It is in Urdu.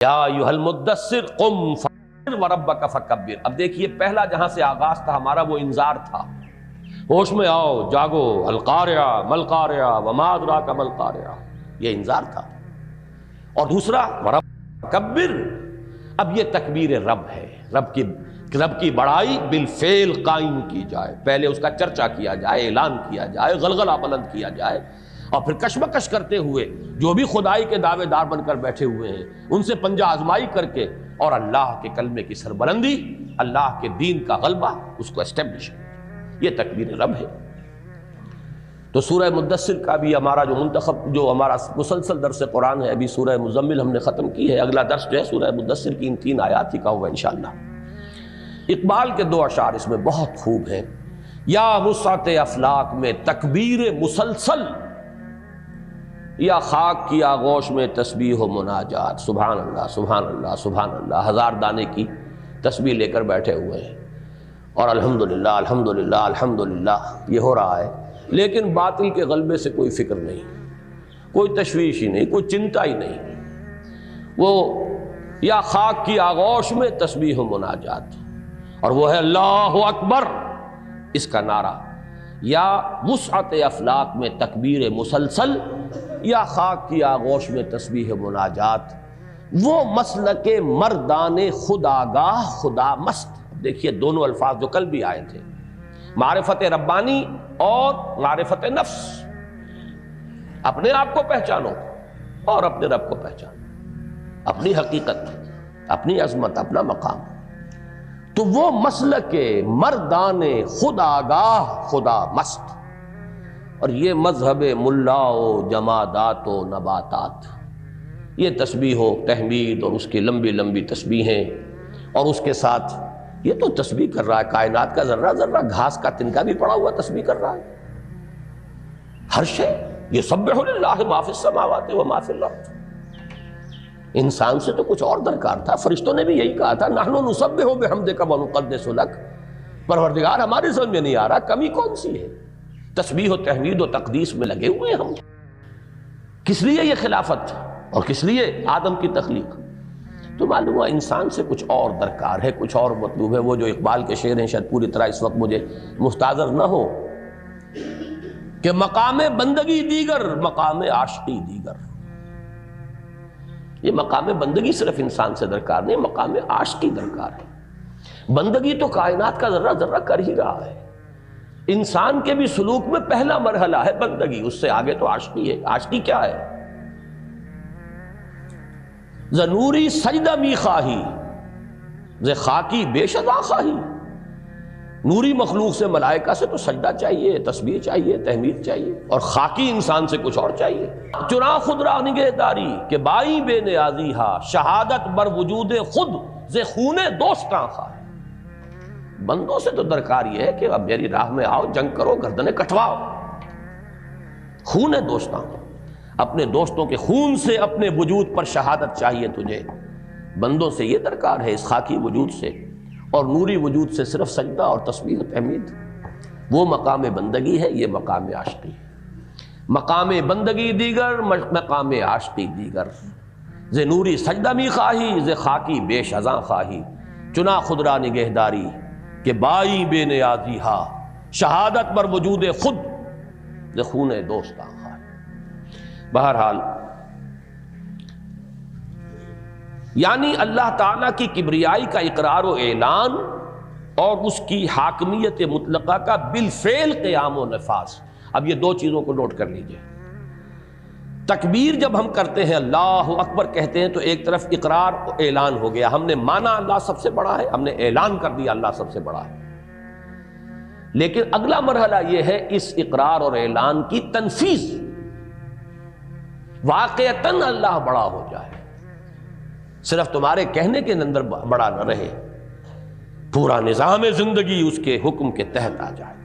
یا ایھا المدثر قم فانذر وربک فکبر۔ اب دیکھیے پہلا جہاں سے آغاز تھا ہمارا وہ انذار تھا، ہوش میں آؤ جاگو، القارعہ ملقارعہ وما ادراک ملقارعہ، یہ انذار تھا۔ اور دوسرا وربک فکبر، اب یہ تکبیر رب ہے، رب کی بڑائی بالفعل قائم کی جائے، پہلے اس کا چرچا کیا جائے، اعلان کیا جائے، غلغلہ بلند کیا جائے، اور پھر کشمکش کرتے ہوئے جو بھی خدائی کے دعوے دار بن کر بیٹھے ہوئے ہیں ان سے پنجہ آزمائی کر کے، اور اللہ کے کلمے کی سربلندی، اللہ کے دین کا غلبہ، اس کو اسٹیبلش ہے، یہ تکبیر رب ہے۔ تو سورہ مدثر کا بھی ہمارا جو ہمارا مسلسل درس قرآن ہے، ابھی سورہ مزمل ہم نے ختم کی ہے، اگلا درس جو ہے سورہ مدثر کی ان 3 آیات ہی کا ہوگا انشاءاللہ۔ اقبال کے 2 اشعار اس میں بہت خوب ہیں۔ یا وسعت افلاک میں تکبیر مسلسل، یا خاک کی آغوش میں تسبیح و مناجات، سبحان اللہ سبحان اللہ سبحان اللہ، 1000 دانے کی تسبیح لے کر بیٹھے ہوئے ہیں، اور الحمدللہ الحمدللہ الحمدللہ یہ ہو رہا ہے، لیکن باطل کے غلبے سے کوئی فکر نہیں، کوئی تشویش ہی نہیں، کوئی چنتا ہی نہیں۔ وہ یا خاک کی آغوش میں تسبیح و مناجات، اور وہ ہے اللہ اکبر، اس کا نعرہ۔ یا وسعت افلاک میں تکبیر مسلسل، یا خاک کی آغوش میں تسبیح مناجات، وہ مسلک مردان خودآگاہ خدا مست۔ دیکھیے دونوں الفاظ جو کل بھی آئے تھے، معرفت ربانی اور معرفت نفس، اپنے آپ کو پہچانو اور اپنے رب کو پہچانو، اپنی حقیقت، اپنی عظمت، اپنا مقام۔ تو وہ مسلک مردان خودآگاہ خدا مست، اور یہ مذہب ملا و جمادات و نباتات، یہ تسبیح و تحمید اور اس کی لمبی لمبی تسبیحیں، اور اس کے ساتھ یہ تو تسبیح کر رہا ہے کائنات کا ذرہ ذرہ، گھاس کا تنکا بھی پڑا ہوا تسبیح کر رہا ہے، ہر شے یسبح للہ ما فی السماوات و ما فی الارض۔ انسان سے تو کچھ اور درکار تھا، فرشتوں نے بھی یہی کہا تھا نحن نسبح بحمدک ونقدس لک، پروردگار ہمارے سمجھ میں نہیں آ رہا کمی کون سی ہے، تسبیح و تحمید و تقدیس میں لگے ہوئے ہم، کس لیے یہ خلافت اور کس لیے آدم کی تخلیق؟ تو معلوم ہوا انسان سے کچھ اور درکار ہے، کچھ اور مطلوب ہے۔ وہ جو اقبال کے شعر ہیں شاید پوری طرح اس وقت مجھے مستحضر نہ ہو، کہ مقام بندگی دیگر مقام عاشقی دیگر، یہ مقام بندگی صرف انسان سے درکار نہیں، مقام عاشقی درکار ہے۔ بندگی تو کائنات کا ذرہ ذرہ کر ہی رہا ہے، انسان کے بھی سلوک میں پہلا مرحلہ ہے بندگی، اس سے آگے تو عاشقی ہے۔ عاشقی کیا ہے؟ ز نوری سجدہ می خواہی، ز خاکی بے شذا خواہی۔ نوری مخلوق سے، ملائکہ سے تو سجدہ چاہیے، تسبیح چاہیے، تحمید چاہیے، اور خاکی انسان سے کچھ اور چاہیے۔ چنا خود را نگہداری کہ بائی بے نیازی ہا، شہادت بر وجود خود ز خون دوستاں خواہ۔ بندوں سے تو درکار یہ ہے کہ اب میری راہ میں آؤ، جنگ کرو، گردنیں کٹواؤ، خون دوستاں، اپنے دوستوں کے خون سے اپنے وجود پر شہادت چاہیے تجھے۔ بندوں سے یہ درکار ہے، اس خاکی وجود سے اور نوری وجود سے صرف سجدہ اور تسبیح و تحمید، وہ مقام بندگی ہے، یہ مقام عاشقی ہے۔ مقام بندگی دیگر مقام عاشقی دیگر، ز نوری سجدہ می خواہی، ز خاکی بے شذاں خواہی، چنا خود را نگہداری کہ بائی بے نیازی ہا، شہادت بر وجود خود ز خون دوستاں خواہی۔ بہرحال یعنی اللہ تعالیٰ کی کبریائی کا اقرار و اعلان اور اس کی حاکمیت مطلقہ کا بالفعل قیام و نفاذ۔ اب یہ 2 چیزوں کو نوٹ کر لیجئے۔ تکبیر جب ہم کرتے ہیں، اللہ اکبر کہتے ہیں، تو ایک طرف اقرار و اعلان ہو گیا، ہم نے مانا اللہ سب سے بڑا ہے، ہم نے اعلان کر دیا اللہ سب سے بڑا ہے۔ لیکن اگلا مرحلہ یہ ہے اس اقرار اور اعلان کی تنفیذ، واقعتاً اللہ بڑا ہو جائے، صرف تمہارے کہنے کے اندر بڑا نہ رہے، پورا نظام زندگی اس کے حکم کے تحت آ جائے۔